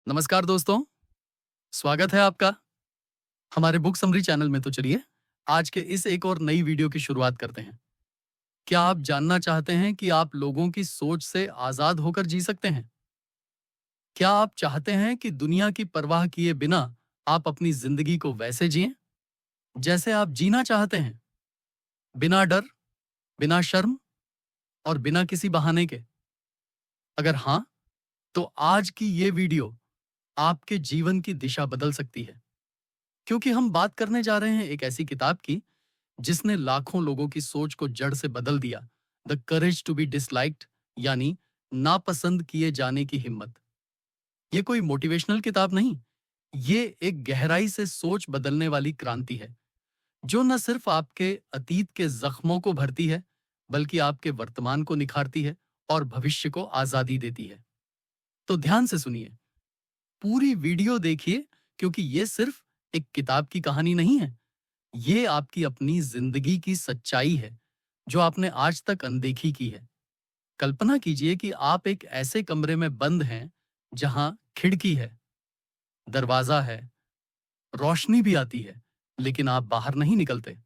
नमस्कार दोस्तों, स्वागत है आपका हमारे बुक समरी चैनल में। तो चलिए आज के इस एक और नई वीडियो की शुरुआत करते हैं। क्या आप जानना चाहते हैं कि आप लोगों की सोच से आजाद होकर जी सकते हैं? क्या आप चाहते हैं कि दुनिया की परवाह किए बिना आप अपनी जिंदगी को वैसे जिएं जैसे आप जीना चाहते हैं, बिना डर, बिना शर्म और बिना किसी बहाने के? अगर हाँ, तो आज की ये वीडियो आपके जीवन की दिशा बदल सकती है, क्योंकि हम बात करने जा रहे हैं एक ऐसी किताब की जिसने लाखों लोगों की सोच को जड़ से बदल दिया। The courage to be disliked, यानी नापसंद किए जाने की हिम्मत। ये कोई मोटिवेशनल किताब नहीं, ये एक गहराई से सोच बदलने वाली क्रांति है, जो न सिर्फ आपके अतीत के जख्मों को भरती है, बल्कि आपके वर्तमान को निखारती है और भविष्य को आजादी देती है। तो ध्यान से सुनिए, पूरी वीडियो देखिए, क्योंकि ये सिर्फ एक किताब की कहानी नहीं है, ये आपकी अपनी जिंदगी की सच्चाई है, जो आपने आज तक अनदेखी की है। कल्पना कीजिए कि आप एक ऐसे कमरे में बंद हैं, जहां खिड़की है, दरवाजा है, रोशनी भी आती है, लेकिन आप बाहर नहीं निकलते,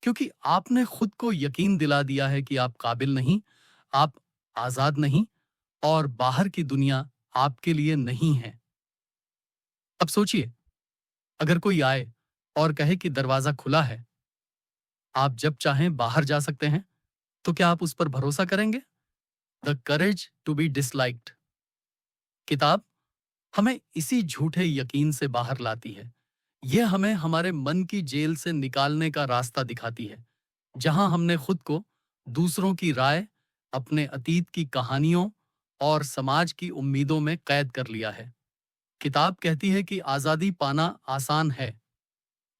क्योंकि आपने खुद को यकीन दिला दिया है कि आप काबिल नहीं, आप आजाद नहीं, और बाहर की दुनिया आपके लिए नहीं है। अब सोचिए, अगर कोई आए और कहे कि दरवाजा खुला है, आप जब चाहें बाहर जा सकते हैं, तो क्या आप उस पर भरोसा करेंगे? The courage to be disliked किताब हमें इसी झूठे यकीन से बाहर लाती है। यह हमें हमारे मन की जेल से निकालने का रास्ता दिखाती है, जहां हमने खुद को दूसरों की राय, अपने अतीत की कहानियों और समाज की उम्मीदों में कैद कर लिया है। किताब कहती है कि आजादी पाना आसान है,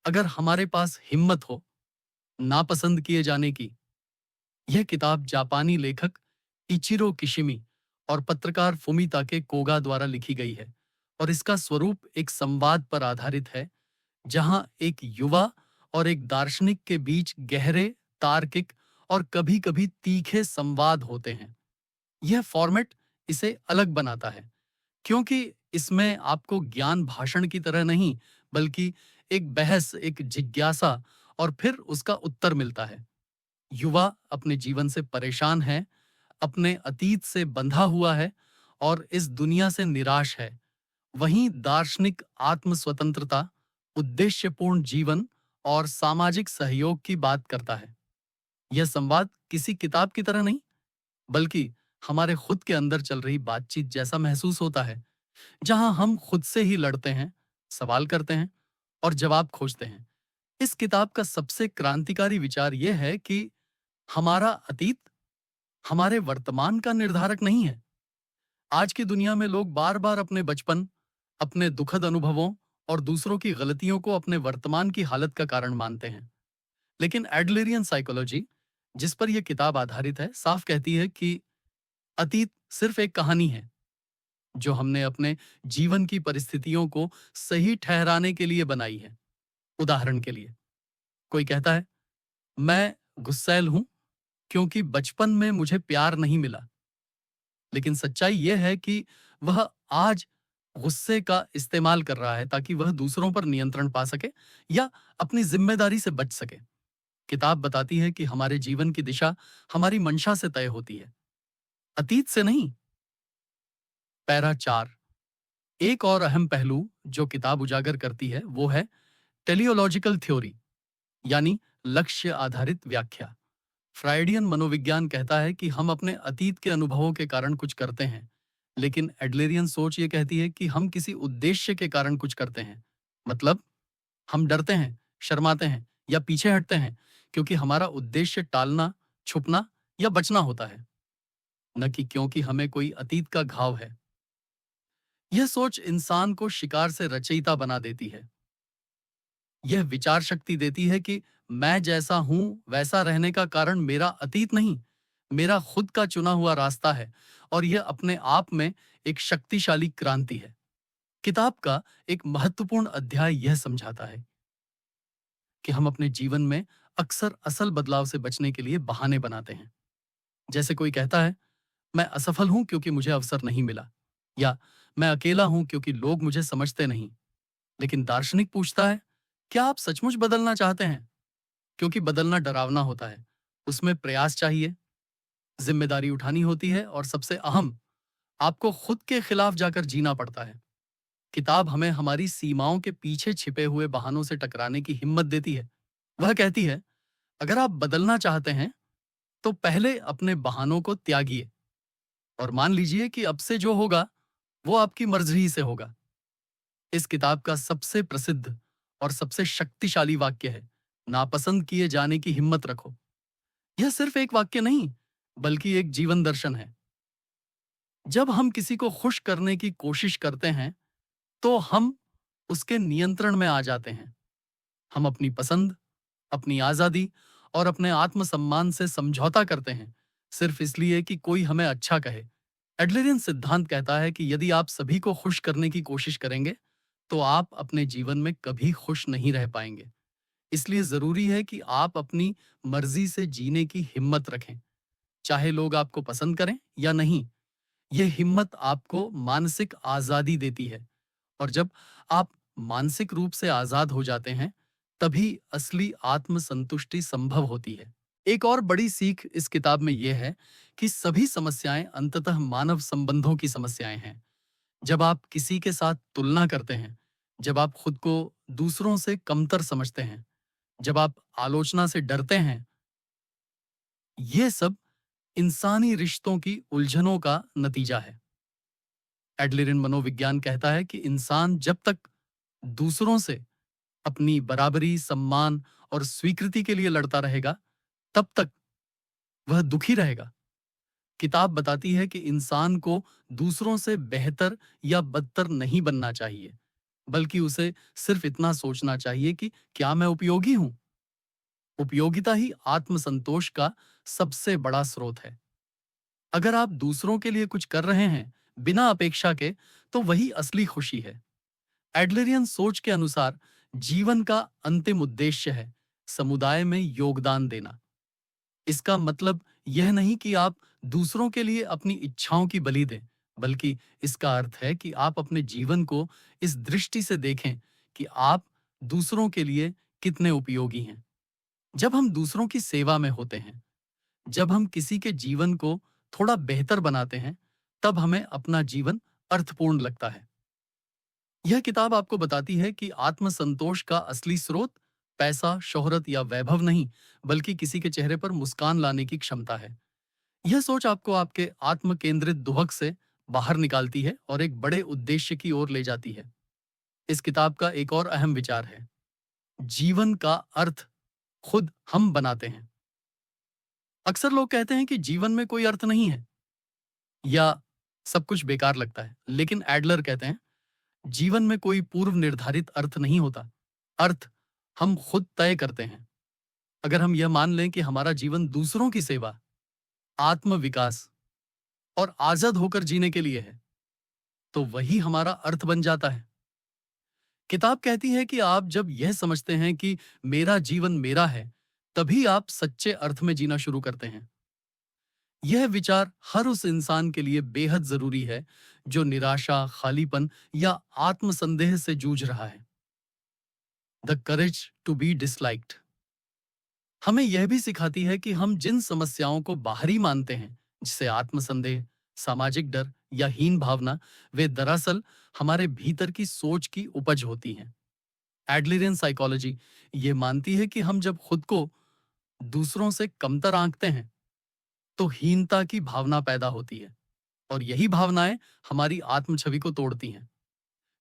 अगर हमारे पास हिम्मत हो नापसंद किए जाने की। यह किताब जापानी लेखक इचिरो किशिमी और पत्रकार फुमिताके कोगा द्वारा लिखी गई है, और इसका स्वरूप एक संवाद पर आधारित है, जहां एक युवा और एक दार्शनिक के बीच गहरे, तार्किक और कभी-कभी तीखे संवाद होते हैं। यह फॉर्मेट इसे अलग बनाता है, क्योंकि इसमें आपको ज्ञान भाषण की तरह नहीं, बल्कि एक बहस, एक जिज्ञासा और फिर उसका उत्तर मिलता है। युवा अपने जीवन से परेशान है, अपने अतीत से बंधा हुआ है और इस दुनिया से निराश है। वहीं दार्शनिक आत्म स्वतंत्रता, उद्देश्यपूर्ण जीवन और सामाजिक सहयोग की बात करता है। यह संवाद किसी किताब की तरह नहीं, बल्कि हमारे खुद के अंदर चल रही बातचीत जैसा महसूस होता है, जहां हम खुद से ही लड़ते हैं, सवाल करते हैं और जवाब खोजते हैं। इस किताब का सबसे क्रांतिकारी विचार यह है कि हमारा अतीत हमारे वर्तमान का निर्धारक नहीं है। आज की दुनिया में लोग बार-बार अपने बचपन, अपने दुखद अनुभवों और दूसरों की गलतियों को अपने वर्तमान की हालत का कारण मानते हैं। लेकिन एडलरियन साइकोलॉजी, जिस पर यह किताब आधारित है, साफ कहती है कि अतीत सिर्फ एक कहानी है, जो हमने अपने जीवन की परिस्थितियों को सही ठहराने के लिए बनाई है। उदाहरण के लिए, कोई कहता है, मैं गुस्सैल हूं क्योंकि बचपन में मुझे प्यार नहीं मिला। लेकिन सच्चाई यह है कि वह आज गुस्से का इस्तेमाल कर रहा है ताकि वह दूसरों पर नियंत्रण पा सके या अपनी जिम्मेदारी से बच सके। किताब बताती है कि हमारे जीवन की दिशा हमारी मंशा से तय होती है, अतीत से नहीं। पैरा 4, एक और अहम पहलू जो किताब उजागर करती है वो है टेलियोलॉजिकल थ्योरी, यानी लक्ष्य आधारित व्याख्या। फ्राइडियन मनोविज्ञान कहता है कि हम अपने अतीत के अनुभवों के कारण कुछ करते हैं, लेकिन एडलेरियन सोच ये कहती है कि हम किसी उद्देश्य के कारण कुछ करते हैं। मतलब, हम डरते हैं, शर्माते हैं या पीछे हटते हैं क्योंकि हमारा उद्देश्य टालना, छुपना या बचना होता है, न कि क्योंकि हमें कोई अतीत का घाव है। यह सोच इंसान को शिकार से रचयिता बना देती है। यह विचार शक्ति देती है कि मैं जैसा हूं वैसा रहने का कारण मेरा अतीत नहीं, मेरा खुद का चुना हुआ रास्ता है, और यह अपने आप में एक शक्तिशाली क्रांति है। किताब का एक महत्वपूर्ण अध्याय यह समझाता है कि हम अपने जीवन में अक्सर असल बदलाव से बचने के लिए बहाने बनाते हैं। जैसे कोई कहता है, मैं असफल हूं क्योंकि मुझे अवसर नहीं मिला, या मैं अकेला हूं क्योंकि लोग मुझे समझते नहीं। लेकिन दार्शनिक पूछता है, क्या आप सचमुच बदलना चाहते हैं? क्योंकि बदलना डरावना होता है, उसमें प्रयास चाहिए, जिम्मेदारी उठानी होती है और सबसे अहम, आपको खुद के खिलाफ जाकर जीना पड़ता है। किताब हमें हमारी सीमाओं के पीछे छिपे हुए बहानों से टकराने की हिम्मत देती है। वह कहती है, अगर आप बदलना चाहते हैं तो पहले अपने बहानों को त्यागिए और मान लीजिए कि अब से जो होगा वो आपकी मर्जी ही से होगा। इस किताब का सबसे प्रसिद्ध और सबसे शक्तिशाली वाक्य है, नापसंद किए जाने की हिम्मत रखो। यह सिर्फ एक वाक्य नहीं, बल्कि एक जीवन दर्शन है। जब हम किसी को खुश करने की कोशिश करते हैं तो हम उसके नियंत्रण में आ जाते हैं। हम अपनी पसंद, अपनी आजादी और अपने आत्मसम्मान से समझौता करते हैं, सिर्फ इसलिए कि कोई हमें अच्छा कहे। एडलरियन सिद्धांत कहता है कि यदि आप सभी को खुश करने की कोशिश करेंगे तो आप अपने जीवन में कभी खुश नहीं रह पाएंगे। इसलिए जरूरी है कि आप अपनी मर्जी से जीने की हिम्मत रखें, चाहे लोग आपको पसंद करें या नहीं। यह हिम्मत आपको मानसिक आजादी देती है, और जब आप मानसिक रूप से आजाद हो जाते हैं, तभी असली आत्मसंतुष्टि संभव होती है। एक और बड़ी सीख इस किताब में यह है कि सभी समस्याएं अंततः मानव संबंधों की समस्याएं हैं। जब आप किसी के साथ तुलना करते हैं, जब आप खुद को दूसरों से कमतर समझते हैं, जब आप आलोचना से डरते हैं, ये सब इंसानी रिश्तों की उलझनों का नतीजा है। एडलरिन मनोविज्ञान कहता है कि इंसान जब तक दूसरों से अपनी बराबरी, सम्मान और स्वीकृति के लिए लड़ता रहेगा, तब तक वह दुखी रहेगा। किताब बताती है कि इंसान को दूसरों से बेहतर या बदतर नहीं बनना चाहिए, बल्कि उसे सिर्फ इतना सोचना चाहिए कि क्या मैं उपयोगी हूं। उपयोगिता ही आत्मसंतोष का सबसे बड़ा स्रोत है। अगर आप दूसरों के लिए कुछ कर रहे हैं बिना अपेक्षा के, तो वही असली खुशी है। एडलरियन सोच के अनुसार जीवन का अंतिम उद्देश्य है समुदाय में योगदान देना। इसका मतलब यह नहीं कि आप दूसरों के लिए अपनी इच्छाओं की बलि दें, बल्कि इसका अर्थ है कि आप अपने जीवन को इस दृष्टि से देखें कि आप दूसरों के लिए कितने उपयोगी हैं। जब हम दूसरों की सेवा में होते हैं, जब हम किसी के जीवन को थोड़ा बेहतर बनाते हैं, तब हमें अपना जीवन अर्थपूर्ण लगता है। यह किताब आपको बताती है कि आत्मसंतोष का असली स्रोत पैसा, शोहरत या वैभव नहीं, बल्कि किसी के चेहरे पर मुस्कान लाने की क्षमता है। यह सोच आपको आपके आत्म केंद्रित दुहक से बाहर निकालती है और एक बड़े उद्देश्य की ओर ले जाती है। इस किताब का एक और अहम विचार है, जीवन का अर्थ खुद हम बनाते हैं। अक्सर लोग कहते हैं कि जीवन में कोई अर्थ नहीं है या सब कुछ बेकार लगता है, लेकिन एडलर कहते हैं जीवन में कोई पूर्व निर्धारित अर्थ नहीं होता। अर्थ हम खुद तय करते हैं। अगर हम यह मान लें कि हमारा जीवन दूसरों की सेवा, आत्म विकास और आजाद होकर जीने के लिए है, तो वही हमारा अर्थ बन जाता है। किताब कहती है कि आप जब यह समझते हैं कि मेरा जीवन मेरा है, तभी आप सच्चे अर्थ में जीना शुरू करते हैं। यह विचार हर उस इंसान के लिए बेहद जरूरी है जो निराशा, खालीपन या आत्मसंदेह से जूझ रहा है। The courage to be disliked हमें यह भी सिखाती है कि हम जिन समस्याओं को बाहरी मानते हैं, जैसे आत्मसंदेह, सामाजिक डर या हीन भावना, वे दरअसल हमारे भीतर की सोच की उपज होती हैं। एडलरियन साइकोलॉजी ये मानती है कि हम जब खुद को दूसरों से कमतर आंकते हैं, तो हीनता की भावना पैदा होती है, और यही भावनाएं हमारी आत्म छवि को तोड़ती हैं।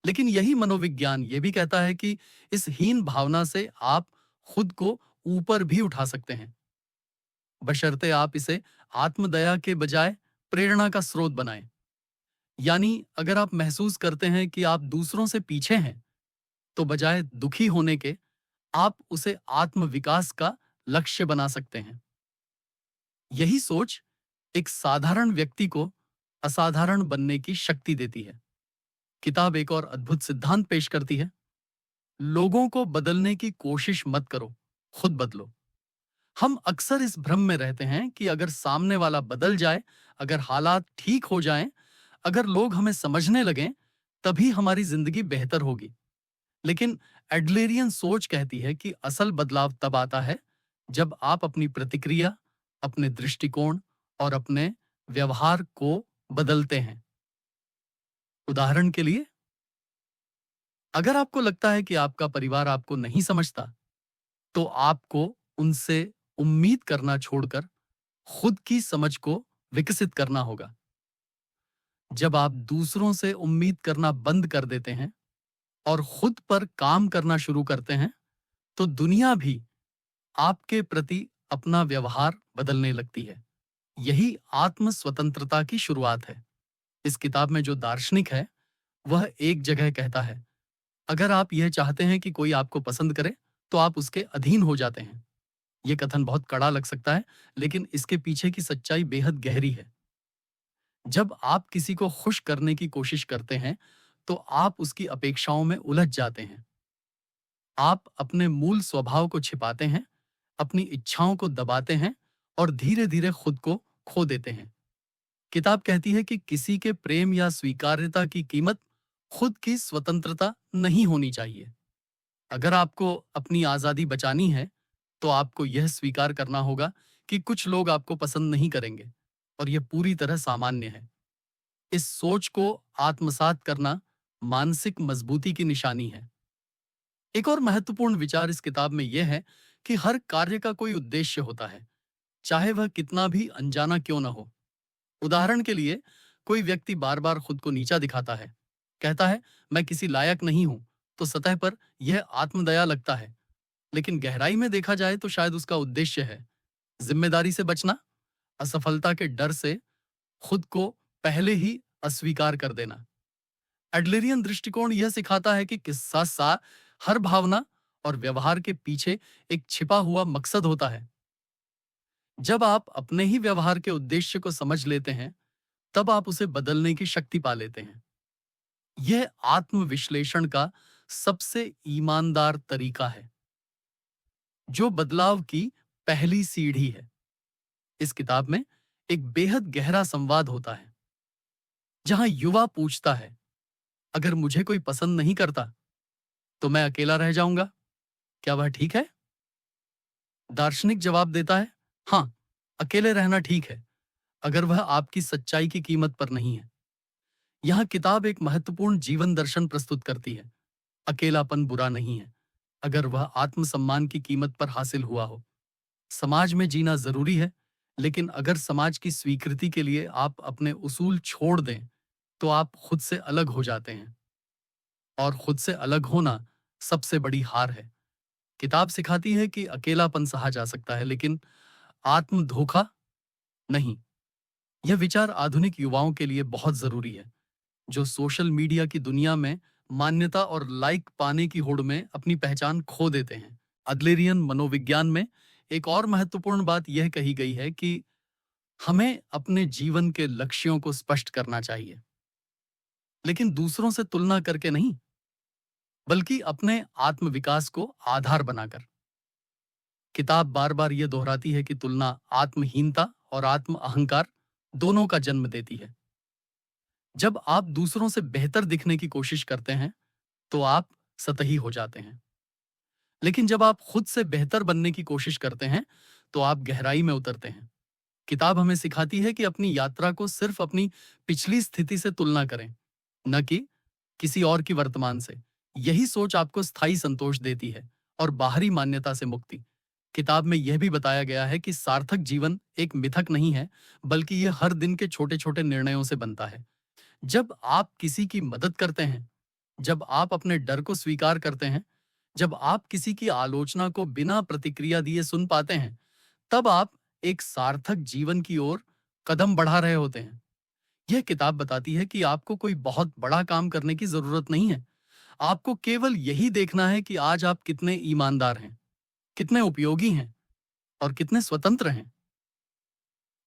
लेकिन यही मनोविज्ञान ये भी कहता है कि इस हीन भावना से आप खुद को ऊपर भी उठा सकते हैं, बशर्ते आप इसे आत्मदया के बजाय प्रेरणा का स्रोत बनाएं। यानी अगर आप महसूस करते हैं कि आप दूसरों से पीछे हैं, तो बजाय दुखी होने के आप उसे आत्म विकास का लक्ष्य बना सकते हैं। यही सोच एक साधारण व्यक्ति को असाधारण बनने की शक्ति देती है। किताब एक और अद्भुत सिद्धांत पेश करती है, लोगों को बदलने की कोशिश मत करो, खुद बदलो। हम अक्सर इस भ्रम में रहते हैं कि अगर सामने वाला बदल जाए, अगर हालात ठीक हो जाएं, अगर लोग हमें समझने लगें, तभी हमारी जिंदगी बेहतर होगी। लेकिन एडलेरियन सोच कहती है कि असल बदलाव तब आता है जब आप अपनी प्रतिक्रिया, अपने दृष्टिकोण और अपने व्यवहार को बदलते हैं। उदाहरण के लिए, अगर आपको लगता है कि आपका परिवार आपको नहीं समझता, तो आपको उनसे उम्मीद करना छोड़कर खुद की समझ को विकसित करना होगा। जब आप दूसरों से उम्मीद करना बंद कर देते हैं और खुद पर काम करना शुरू करते हैं, तो दुनिया भी आपके प्रति अपना व्यवहार बदलने लगती है। यही आत्म स्वतंत्रता की शुरुआत है। इस किताब में जो दार्शनिक है, वह एक जगह कहता है, अगर आप यह चाहते हैं कि कोई आपको पसंद करे, तो आप उसके अधीन हो जाते हैं। यह कथन बहुत कड़ा लग सकता है, लेकिन इसके पीछे की सच्चाई बेहद गहरी है। जब आप किसी को खुश करने की कोशिश करते हैं, तो आप उसकी अपेक्षाओं में उलझ जाते हैं। आप अपने मूल स्वभाव को छिपाते हैं, अपनी इच्छाओं को दबाते हैं और धीरे-धीरे खुद को खो देते हैं। किताब कहती है कि किसी के प्रेम या स्वीकार्यता की कीमत खुद की स्वतंत्रता नहीं होनी चाहिए। अगर आपको अपनी आजादी बचानी है, तो आपको यह स्वीकार करना होगा कि कुछ लोग आपको पसंद नहीं करेंगे और यह पूरी तरह सामान्य है। इस सोच को आत्मसात करना मानसिक मजबूती की निशानी है। एक और महत्वपूर्ण विचार इस किताब में यह है कि हर कार्य का कोई उद्देश्य होता है, चाहे वह कितना भी अनजाना क्यों न हो। उदाहरण के लिए, कोई व्यक्ति बार बार खुद को नीचा दिखाता है, कहता है मैं किसी लायक नहीं हूं, तो सतह पर यह आत्मदया लगता है, लेकिन गहराई में देखा जाए तो शायद उसका उद्देश्य है जिम्मेदारी से बचना, असफलता के डर से खुद को पहले ही अस्वीकार कर देना। एडलेरियन दृष्टिकोण यह सिखाता है कि किस्सा सा हर भावना और व्यवहार के पीछे एक छिपा हुआ मकसद होता है। जब आप अपने ही व्यवहार के उद्देश्य को समझ लेते हैं, तब आप उसे बदलने की शक्ति पा लेते हैं। यह आत्मविश्लेषण का सबसे ईमानदार तरीका है, जो बदलाव की पहली सीढ़ी है। इस किताब में एक बेहद गहरा संवाद होता है, जहां युवा पूछता है, अगर मुझे कोई पसंद नहीं करता, तो मैं अकेला रह जाऊंगा, क्या वह ठीक है? दार्शनिक जवाब देता है, हाँ, अकेले रहना ठीक है, अगर वह आपकी सच्चाई की कीमत पर नहीं है। यह किताब एक महत्वपूर्ण जीवन दर्शन प्रस्तुत करती है। अकेलापन बुरा नहीं है, अगर वह आत्मसम्मान की कीमत पर हासिल हुआ हो। समाज में जीना जरूरी है, लेकिन अगर समाज की स्वीकृति के लिए आप अपने उसूल छोड़ दें, तो आप खुद से अलग हो जाते हैं। और खुद से अलग होना सबसे बड़ी हार है। किताब सिखाती है कि अकेलापन सहा जा सकता है, लेकिन आत्म धोखा नहीं। यह विचार आधुनिक युवाओं के लिए बहुत जरूरी है, जो सोशल मीडिया की दुनिया में मान्यता और लाइक पाने की होड़ में अपनी पहचान खो देते हैं। अदलेरियन मनोविज्ञान में एक और महत्वपूर्ण बात यह कही गई है कि हमें अपने जीवन के लक्ष्यों को स्पष्ट करना चाहिए, लेकिन दूसरों से तुलना करके नहीं, बल्कि अपने आत्मविकास को आधार बनाकर। किताब बार बार यह दोहराती है कि तुलना आत्महीनता और आत्म अहंकार दोनों का जन्म देती है। जब आप दूसरों से बेहतर दिखने की कोशिश करते हैं, तो आप सतही हो जाते हैं। लेकिन जब आप खुद से बेहतर बनने की कोशिश करते हैं, तो आप गहराई में उतरते हैं। किताब हमें सिखाती है कि अपनी यात्रा को सिर्फ अपनी पिछली स्थिति से तुलना करें, न कि किसी और की वर्तमान से। यही सोच आपको स्थायी संतोष देती है और बाहरी मान्यता से मुक्ति। किताब में यह भी बताया गया है कि सार्थक जीवन एक मिथक नहीं है, बल्कि यह हर दिन के छोटे छोटे निर्णयों से बनता है। जब आप किसी की मदद करते हैं, जब आप अपने डर को स्वीकार करते हैं, जब आप किसी की आलोचना को बिना प्रतिक्रिया दिए सुन पाते हैं, तब आप एक सार्थक जीवन की ओर कदम बढ़ा रहे होते हैं। यह किताब बताती है कि आपको कोई बहुत बड़ा काम करने की जरूरत नहीं है। आपको केवल यही देखना है कि आज आप कितने ईमानदार हैं, कितने उपयोगी हैं और कितने स्वतंत्र हैं।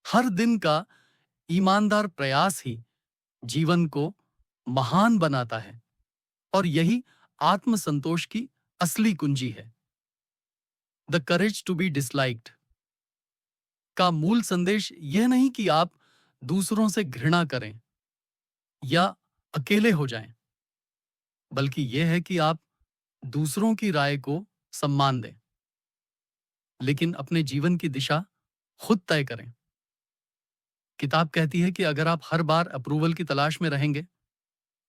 हर दिन का ईमानदार प्रयास ही जीवन को महान बनाता है और यही आत्मसंतोष की असली कुंजी है। The courage to be disliked का मूल संदेश यह नहीं कि आप दूसरों से घृणा करें या अकेले हो जाएं। बल्कि यह है कि आप दूसरों की राय को सम्मान दें, लेकिन अपने जीवन की दिशा खुद तय करें। किताब कहती है कि अगर आप हर बार अप्रूवल की तलाश में रहेंगे,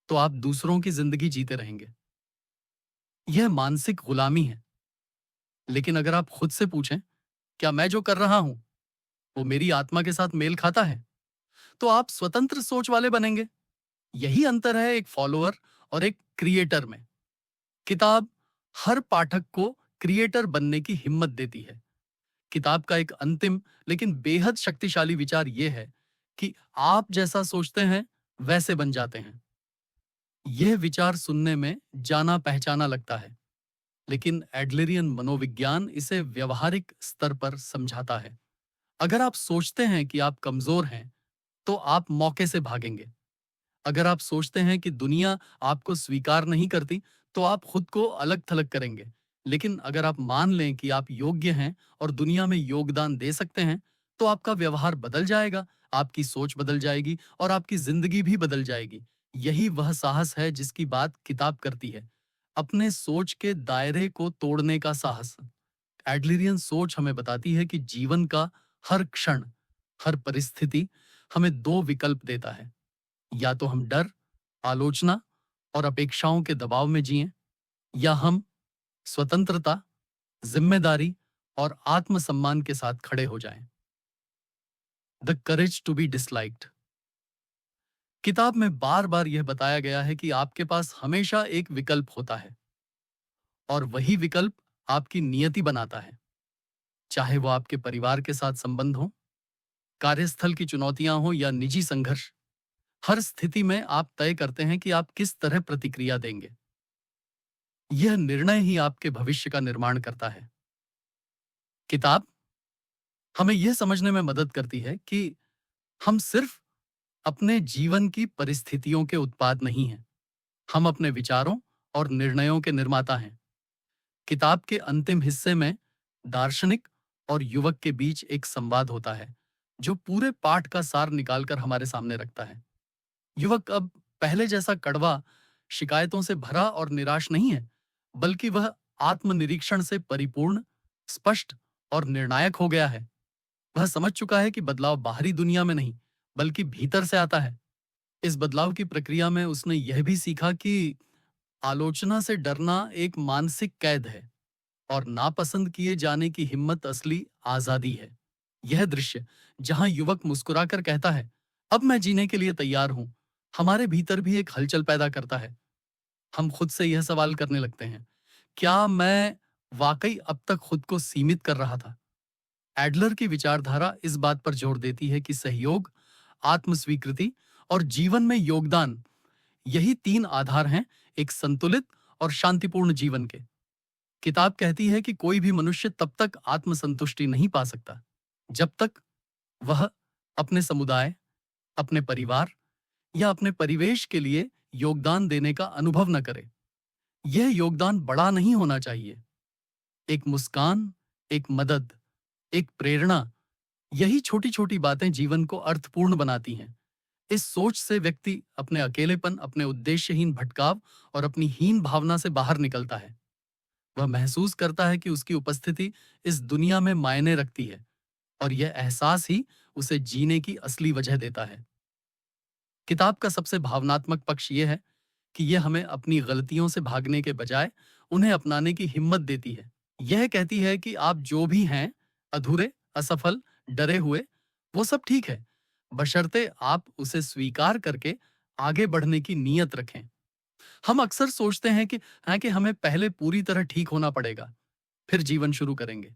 तो आप दूसरों की जिंदगी जीते रहेंगे। यह मानसिक गुलामी है। लेकिन अगर आप खुद से पूछें, क्या मैं जो कर रहा हूं, वो मेरी आत्मा के साथ मेल खाता है, तो आप स्वतंत्र सोच वाले बनेंगे। यही अंतर है एक फॉलोअर और एक क्रिएटर में। किताब हर पाठक को क्रिएटर बनने की हिम्मत देती है। किताब का एक अंतिम लेकिन बेहद शक्तिशाली विचार यह है कि आप जैसा सोचते हैं वैसे बन जाते हैं। यह विचार सुनने में जाना पहचाना लगता है, लेकिन एडलरियन मनोविज्ञान इसे व्यवहारिक स्तर पर समझाता है। अगर आप सोचते हैं कि आप कमजोर हैं, तो आप मौके से भागेंगे। अगर आप सोचते हैं कि दुनिया आपको स्वीकार नहीं करती, तो आप खुद को अलग थलग करेंगे। लेकिन अगर आप मान लें कि आप योग्य हैं और दुनिया में योगदान दे सकते हैं, तो आपका व्यवहार बदल जाएगा, आपकी सोच बदल जाएगी और आपकी जिंदगी भी बदल जाएगी। यही वह साहस है जिसकी बात किताब करती है, अपने सोच के दायरे को तोड़ने का साहस। एडलरियन सोच हमें बताती है कि जीवन का हर क्षण, हर परिस्थिति हमें दो विकल्प देता है। या तो हम डर, आलोचना और अपेक्षाओं के दबाव में जिएं, या हम स्वतंत्रता, जिम्मेदारी और आत्मसम्मान के साथ खड़े हो जाएं। The courage to be disliked. किताब में बार बार यह बताया गया है कि आपके पास हमेशा एक विकल्प होता है, और वही विकल्प आपकी नियति बनाता है। चाहे वो आपके परिवार के साथ संबंध हो, कार्यस्थल की चुनौतियां हो या निजी संघर्ष, हर स्थिति में आप तय करते हैं कि आप किस तरह प्रतिक्रिया देंगे। यह निर्णय ही आपके भविष्य का निर्माण करता है। किताब हमें यह समझने में मदद करती है कि हम सिर्फ अपने जीवन की परिस्थितियों के उत्पाद नहीं हैं, हम अपने विचारों और निर्णयों के निर्माता हैं। किताब के अंतिम हिस्से में दार्शनिक और युवक के बीच एक संवाद होता है, जो पूरे पाठ का सार निकालकर हमारे सामने रखता है। युवक अब पहले जैसा कड़वा, शिकायतों से भरा और निराश नहीं है, बल्कि वह आत्मनिरीक्षण से परिपूर्ण, स्पष्ट और निर्णायक हो गया है। वह समझ चुका है कि बदलाव बाहरी दुनिया में नहीं, बल्कि भीतर से आता है। इस बदलाव की प्रक्रिया में उसने यह भी सीखा कि आलोचना से डरना एक मानसिक कैद है और नापसंद किए जाने की हिम्मत असली आजादी है। यह दृश्य, जहां युवक मुस्कुराकर कहता है, अब मैं जीने के लिए तैयार हूं, हमारे भीतर भी एक हलचल पैदा करता है। हम खुद से यह सवाल करने लगते हैं, क्या मैं वाकई अब तक खुद को सीमित कर रहा था? एडलर की विचारधारा इस बात पर जोर देती है कि सहयोग, आत्मस्वीकृति और जीवन में योगदान, यही तीन आधार हैं एक संतुलित और शांतिपूर्ण जीवन के। किताब कहती है कि कोई भी मनुष्य तब तक आत्मसंतुष्टि नहीं पा सकता जब तक वह अपने समुदाय, अपने परिवार या अपने परिवेश के लिए योगदान देने का अनुभव न करे। यह योगदान बड़ा नहीं होना चाहिए। एक मुस्कान, एक मदद, एक प्रेरणा, यही छोटी छोटी बातें जीवन को अर्थपूर्ण बनाती हैं। इस सोच से व्यक्ति अपने अकेलेपन, अपने उद्देश्यहीन भटकाव और अपनी हीन भावना से बाहर निकलता है। वह महसूस करता है कि उसकी उपस्थिति इस दुनिया में मायने रखती है, और यह एहसास ही उसे जीने की असली वजह देता है। किताब का सबसे भावनात्मक पक्ष यह है कि यह हमें अपनी गलतियों से भागने के बजाय उन्हें अपनाने की हिम्मत देती है। यह कहती है कि आप जो भी हैं, अधूरे, असफल, डरे हुए, वो सब ठीक है, बशर्ते आप उसे स्वीकार करके आगे बढ़ने की नीयत रखें। हम अक्सर सोचते हैं कि हमें पहले पूरी तरह ठीक होना पड़ेगा, फिर जीवन शुरू करेंगे।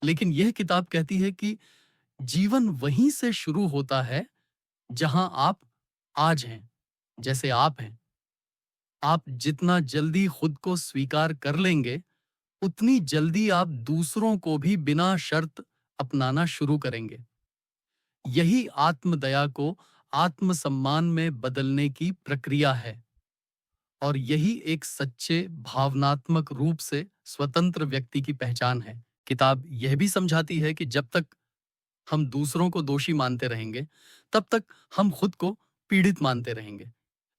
लेकिन यह किताब कहती है कि जीवन वहीं से शुरू होता है जहां आप आज हैं, जैसे आप हैं। आप जितना जल्दी खुद को स्वीकार कर लेंगे, उतनी जल्दी आप दूसरों को भी बिना शर्त अपनाना शुरू करेंगे। यही आत्मदया को आत्मसम्मान में बदलने की प्रक्रिया है, और यही एक सच्चे भावनात्मक रूप से स्वतंत्र व्यक्ति की पहचान है। किताब यह भी समझाती है कि जब तक हम दूसरों को दोषी मानते रहेंगे, तब तक हम खुद को पीड़ित मानते रहेंगे।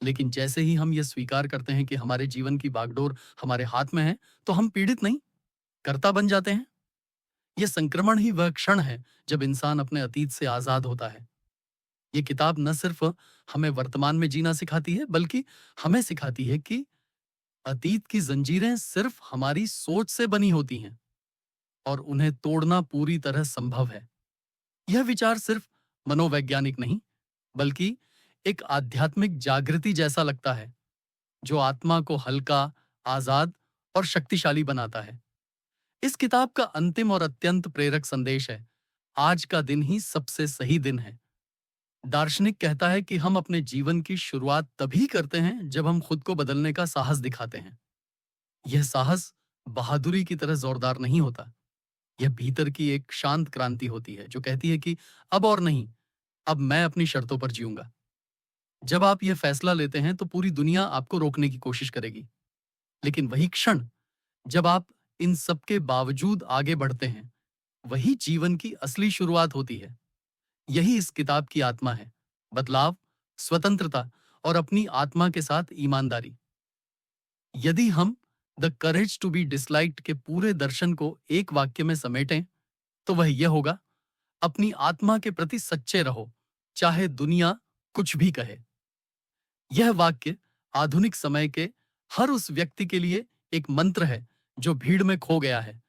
लेकिन जैसे ही हम ये स्वीकार करते हैं कि हमारे जीवन की बागडोर हमारे हाथ में है, तो हम पीड़ित नहीं, कर्ता बन जाते हैं। ये संक्रमण ही वह क्षण है जब इंसान अपने अतीत से आजाद होता है। ये किताब न सिर्फ हमें वर्तमान में जीना सिखाती है, बल्कि हमें सिखाती है कि अतीत की जंजीरें सिर्फ हमारी सोच से बनी होती हैं और उन्हें तोड़ना पूरी तरह संभव है। यह विचार सिर्फ मनोवैज्ञानिक नहीं, बल्कि एक आध्यात्मिक जागृति जैसा लगता है, जो आत्मा को हल्का, आजाद और शक्तिशाली बनाता है। इस किताब का अंतिम और अत्यंत प्रेरक संदेश है, आज का दिन ही सबसे सही दिन है। दार्शनिक कहता है कि हम अपने जीवन की शुरुआत तभी करते हैं जब हम खुद को बदलने का साहस दिखाते हैं। यह साहस बहादुरी की तरह जोरदार नहीं होता। यह भीतर की एक शांत क्रांति होती है जो कहती है कि अब और नहीं, अब मैं अपनी शर्तों पर जीऊंगा। जब आप यह फैसला लेते हैं तो पूरी दुनिया आपको रोकने की कोशिश करेगी, लेकिन वही क्षण जब आप इन सब के बावजूद आगे बढ़ते हैं, वही जीवन की असली शुरुआत होती है। यही इस किताब की आत्मा है, बदलाव, स्वतंत्रता और अपनी आत्मा के साथ ईमानदारी। यदि हम the courage to be disliked के पूरे दर्शन को एक वाक्य में समेटें, तो वह यह होगा, अपनी आत्मा के प्रति सच्चे रहो, चाहे दुनिया कुछ भी कहे। यह वाक्य आधुनिक समय के हर उस व्यक्ति के लिए एक मंत्र है जो भीड़ में खो गया है,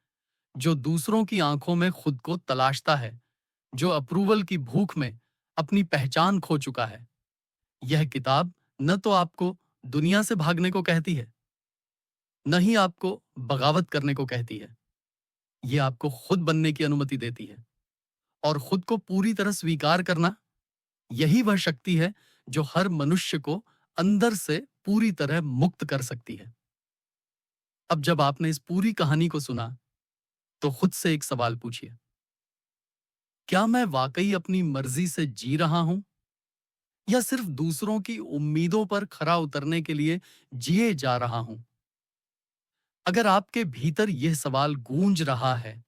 जो दूसरों की आंखों में खुद को तलाशता है, जो अप्रूवल की भूख में अपनी पहचान खो चुका है। यह किताब न तो आपको दुनिया से भागने को कहती है, न ही आपको बगावत करने को कहती है। यह आपको खुद बनने की अनुमति देती है, और खुद को पूरी तरह स्वीकार करना, यही वह शक्ति है जो हर मनुष्य को अंदर से पूरी तरह मुक्त कर सकती है। अब जब आपने इस पूरी कहानी को सुना, तो खुद से एक सवाल पूछिए, क्या मैं वाकई अपनी मर्जी से जी रहा हूं, या सिर्फ दूसरों की उम्मीदों पर खरा उतरने के लिए जिए जा रहा हूं? अगर आपके भीतर यह सवाल गूंज रहा है,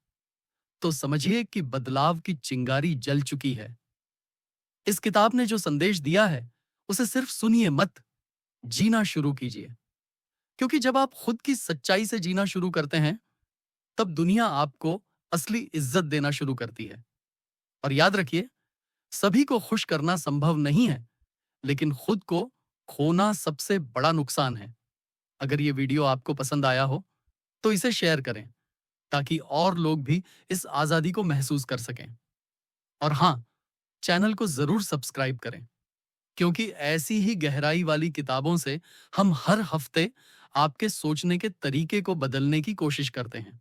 तो समझिए कि बदलाव की चिंगारी जल चुकी है। इस किताब ने जो संदेश दिया है, उसे सिर्फ सुनिए मत, जीना शुरू कीजिए। क्योंकि जब आप खुद की सच्चाई से जीना शुरू करते हैं, तब दुनिया आपको असली इज्जत देना शुरू करती है। और याद रखिए, सभी को खुश करना संभव नहीं है, लेकिन खुद को खोना सबसे बड़ा नुकसान है। अगर ये वीडियो आपको पसंद आया हो, तो इसे शेयर करें, ताकि और लोग भी इस आजादी को महसूस कर सकें। और हाँ, चैनल को जरूर सब्सक्राइब करें, क्योंकि ऐसी ही गहराई वाली किताबों से हम हर हफ्ते आपके सोचने के तरीके को बदलने की कोशिश करते हैं।